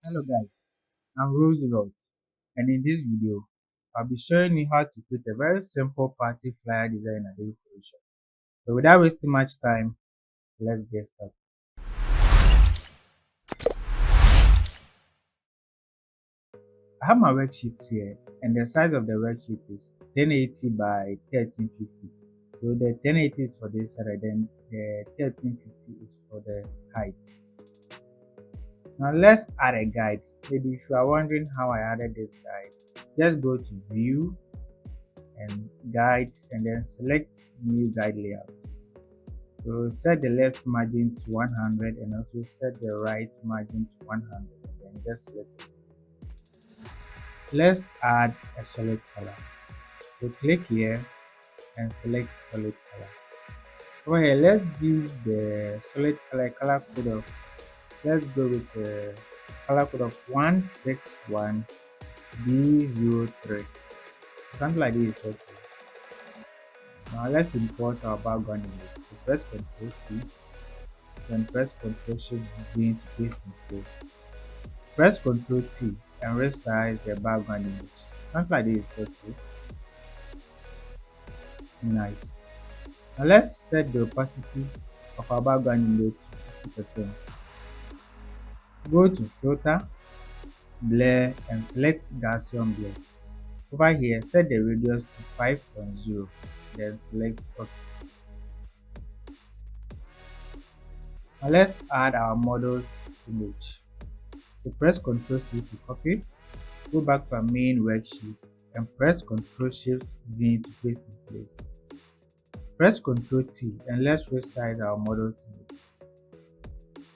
Hello guys, I'm Roosevelt, and in this video, I'll be showing you how to create a very simple party flyer design in Adobe Photoshop. So without wasting much time, let's get started. I have my worksheet here, and the size of the worksheet is 1080 by 1350. So the 1080 is for this side, and then the 1350 is for the height. Now let's add a guide. Maybe if you are wondering how I added this guide, just go to View and Guides and then select New Guide Layout. So set the left margin to 100 and also set the right margin to 100 and then just select it. Let's add a solid color. So click here and select solid color. Over here, let's use the solid color code of, let's go with the color code of 161B03. Something like this is okay. Now let's import our background image. So press Ctrl C, then press Ctrl Shift V to paste in place. Press Ctrl T and resize the background image. Something like this is okay. Nice. Now let's set the opacity of our background image to 50%. Go to Filter, Blur, and select Gaussian Blur. Over here, set the radius to 5.0, then select OK. Now let's add our model's image. So press Ctrl C to copy, go back to our main worksheet and press Ctrl Shift V to paste in place. Press Ctrl T and let's resize our model's image.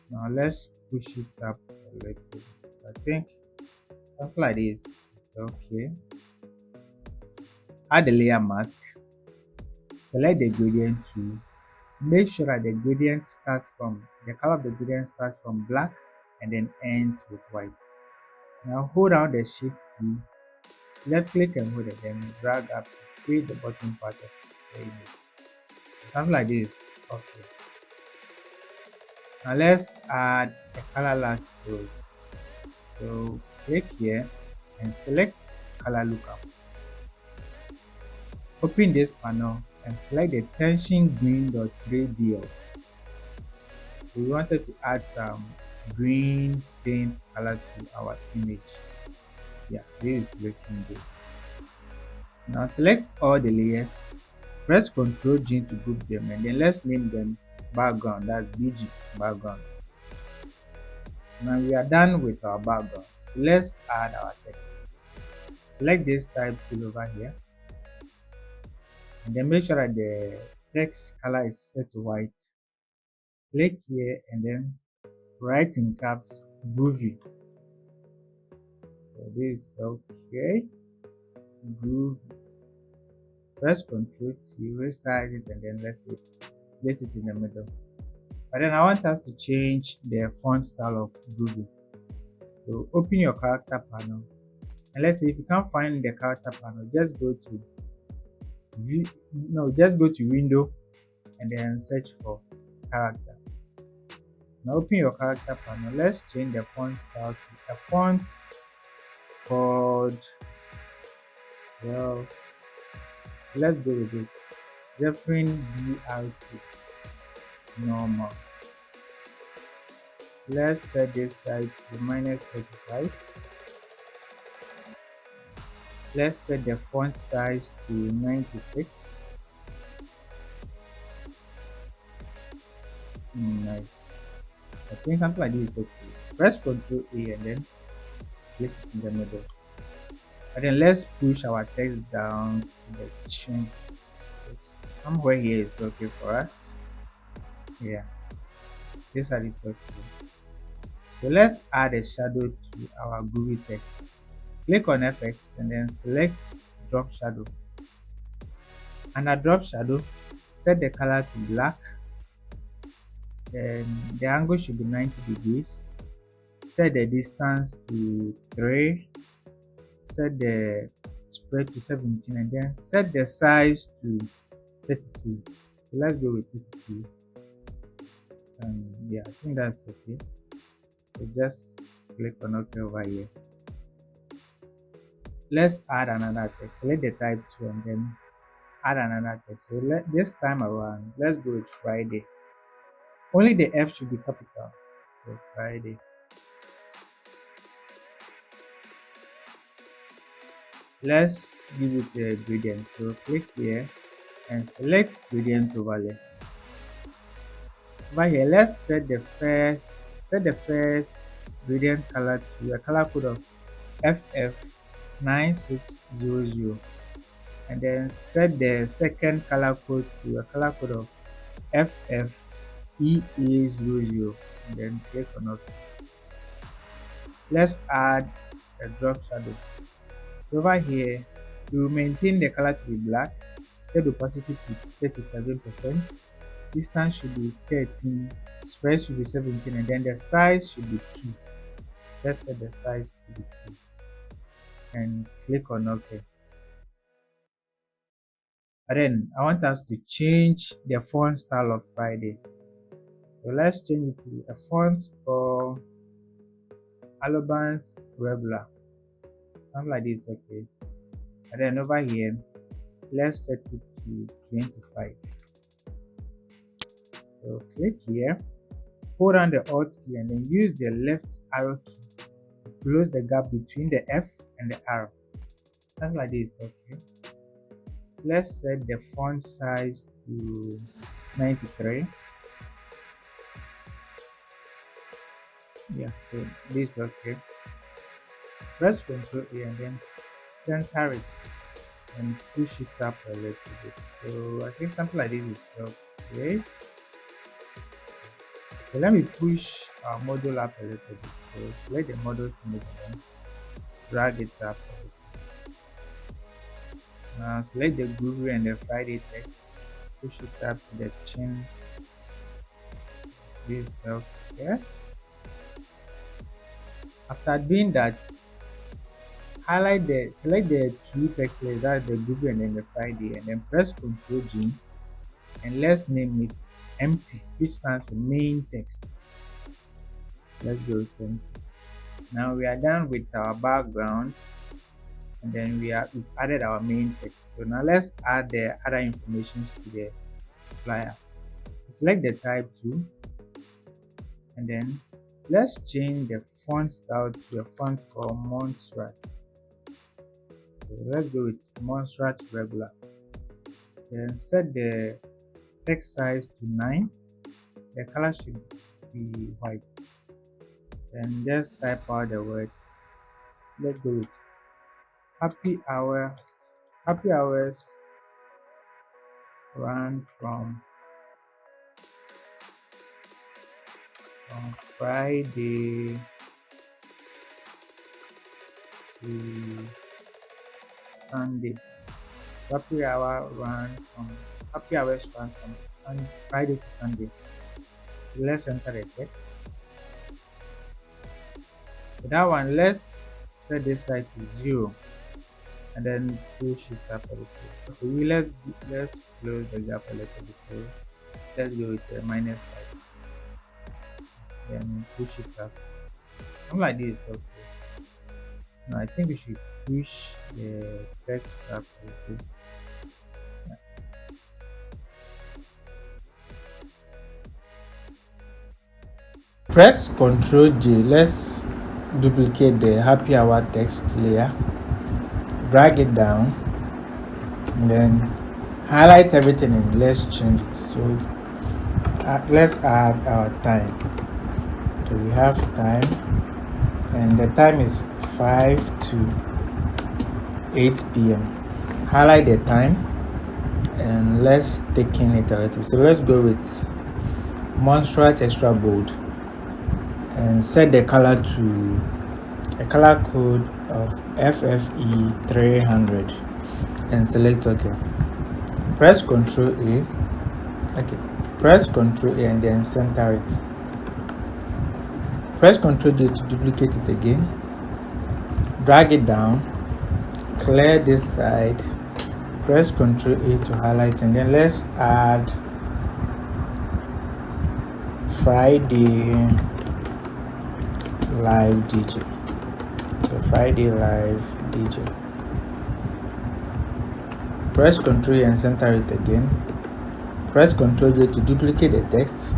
Now let's push it up a little. I think something like this is okay. Add the layer mask. Select the gradient tool. Make sure that the gradient starts from the color of the gradient starts from black and then ends with white. Now hold down the Shift key, left click and hold it, then drag up to create the bottom part of the image. Something like this. Okay. Now let's add a color latch to it. So click here and select color lookup. Open this panel and select the tension green.3DL. So we wanted to add some green paint color to our image. Yeah, this is looking good. Now select all the layers, press Ctrl G to group them, and then let's name them background. That's BG background. Now we are done with our background. So let's add our text. Select this type tool over here, and then make sure that the text color is set to white. Click here and then write in caps Groovy. So this is okay. Groovy. Press Ctrl T, resize it, and then place it in the middle. But then I want us to change the font style of Groovy. So open your character panel, and let's see if you can't find the character panel, just go to Window and then search for character. Now open your character panel. Let's change the font style to a font called, well, let's go with this Zephyrin BRT normal. Let's set this size to -45. Let's set the font size to 96. Nice. I think something like this is okay. Press Ctrl A and then click it in the middle. And then let's push our text down to the chin. Somewhere here is okay for us. Yeah, this side is okay. So let's add a shadow to our groovy text. Click on Effects and then select Drop Shadow. Under Drop Shadow, set the color to black. Then the angle should be 90 degrees. Set the distance to 3. Set the spread to 17 and then set the size to 32. So let's go with 32. Yeah, I think that's okay. So just click on OK over here. Let's add another text. Select the type 2 and then add another text. So this time around, let's go with Friday. Only the F should be capital. So Friday. Let's give it a gradient. So click here and select gradient overlay. Over here, let's set the first gradient color to a color code of FF9600, and then set the second color code to a color code of FFEA00, and then click on OK. Let's add a drop shadow. Over here, we will maintain the color to be black, set the opacity to 37%, distance should be 13, spread should be 17, and then the size should be 2. Let's set the size to be 2 and click on OK. And then I want us to change the font style of Friday. So let's change it to a font called Alban's Regular. Something like this, okay. And then over here, let's set it to 25. So click here, hold down the Alt key, and then use the left arrow key to close the gap between the F and the R. Something like this, okay. Let's set the font size to 93. Yeah, so this, okay. Press Ctrl A and then center it and push it up a little bit. So I think something like this is okay. So let me push our model up a little bit. So select the model image and then drag it up a little. Now select the Groovy and the Friday text, push it up to the chin. This, okay. After doing that, select the two text layers, that's the Groovy and then the Friday, and then press Ctrl G and let's name it empty, which stands for main text. Let's go with empty. Now we are done with our background, and then we've added our main text. So now let's add the other information to the flyer. Select the type 2 and then let's change the font style to a font called Montserrat. So let's go with Montserrat Regular. Then set the text size to 9. The color should be white. Then just type out the word. Let's go with happy hours. Happy hours run from Friday to Sunday. Happy hours run from Friday to Sunday. Let's enter the text. For that one, let's set this side to 0 and then push it up a little. Okay, let's close the gap a little bit. So let's go with the -5. Then push it up. Something like this, okay. Now I think we should push the text up a little. Yeah. Press Ctrl J. Let's duplicate the happy hour text layer, drag it down, and then highlight everything and let's change it. So let's add our time. So we have time, and the time is 5 to 8 p.m. Highlight the time and let's thicken it a little. So let's go with Montserrat Extra Bold and set the color to a color code of FFE300 and select OK. Press Ctrl A. Okay. Press Ctrl A and then center it. Press Ctrl J to duplicate it again. Drag it down. Clear this side. Press Ctrl A to highlight, and then let's add Friday live DJ. So Friday live DJ. Press Ctrl and center it again. Press Ctrl J to duplicate the text.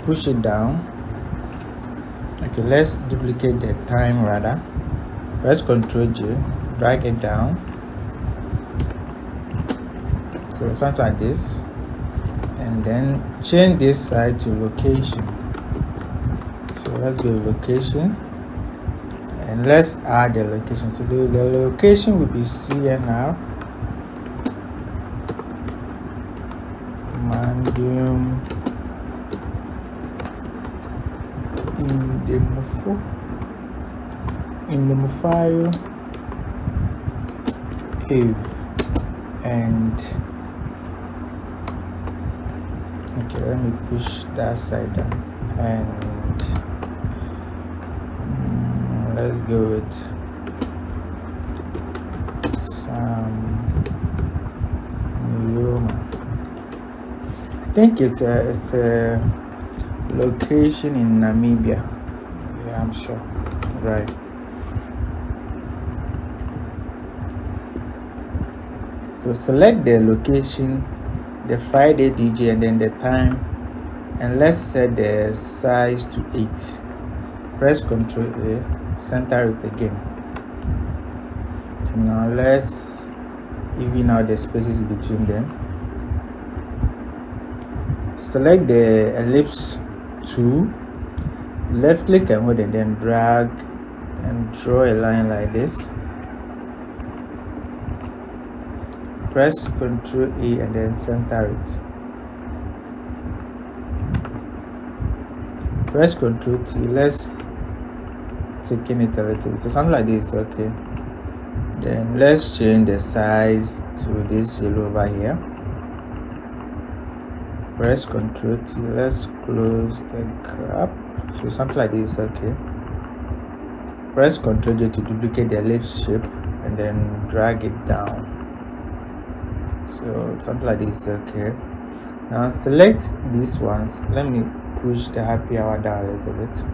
Push it down. Okay, let's duplicate the time rather. Press Ctrl J, drag it down. So something like this. And then change this side to location. So let's go location. And let's add the location. So the location will be CNR. Mandium in the file and okay, let me push that side down and let's go with some I think it's a location in Namibia. Yeah, I'm sure. Right. So select the location, the Friday DJ, and then the time, and let's set the size to 8. Press Ctrl A, center it again. So now let's even out the spaces between them. Select the ellipse tool, left click and hold and then drag and draw a line like this. Press Ctrl A and then center it. Press Ctrl T. Let's thicken it a little bit. So something like this, okay. Then let's change the size to this yellow over here. Press Ctrl T. Let's close the gap. So something like this, okay. Press Ctrl J to duplicate the ellipse shape and then drag it down. So something like this, okay. Now select these ones. Let me push the happy hour down a little bit.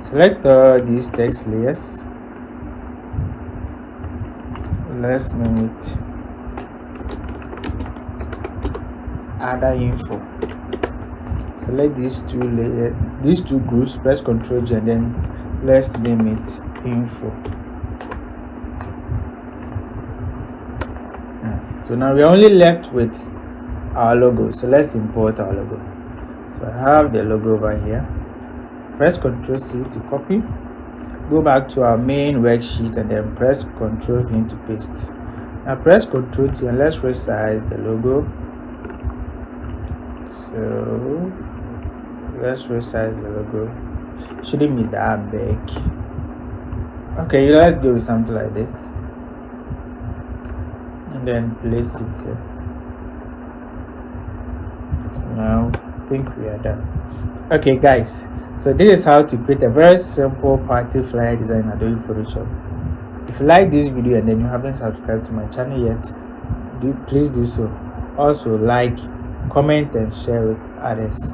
Select these text layers. Let's name it other info. Select these two groups, press Ctrl J and then let's name it info. So now we're only left with our logo, so let's import our logo. So I have the logo over here. Press Ctrl C to copy, go back to our main worksheet and then press Ctrl V to paste. Now press Ctrl T and let's resize the logo. So let's resize the logo. Shouldn't be that big. Okay, let's go with something like this and then place it here. So now I think we are done. Okay guys, so this is how to create a very simple party flyer design in Adobe Photoshop. If you like this video and then you haven't subscribed to my channel yet, please do so. Also like, comment and share with others.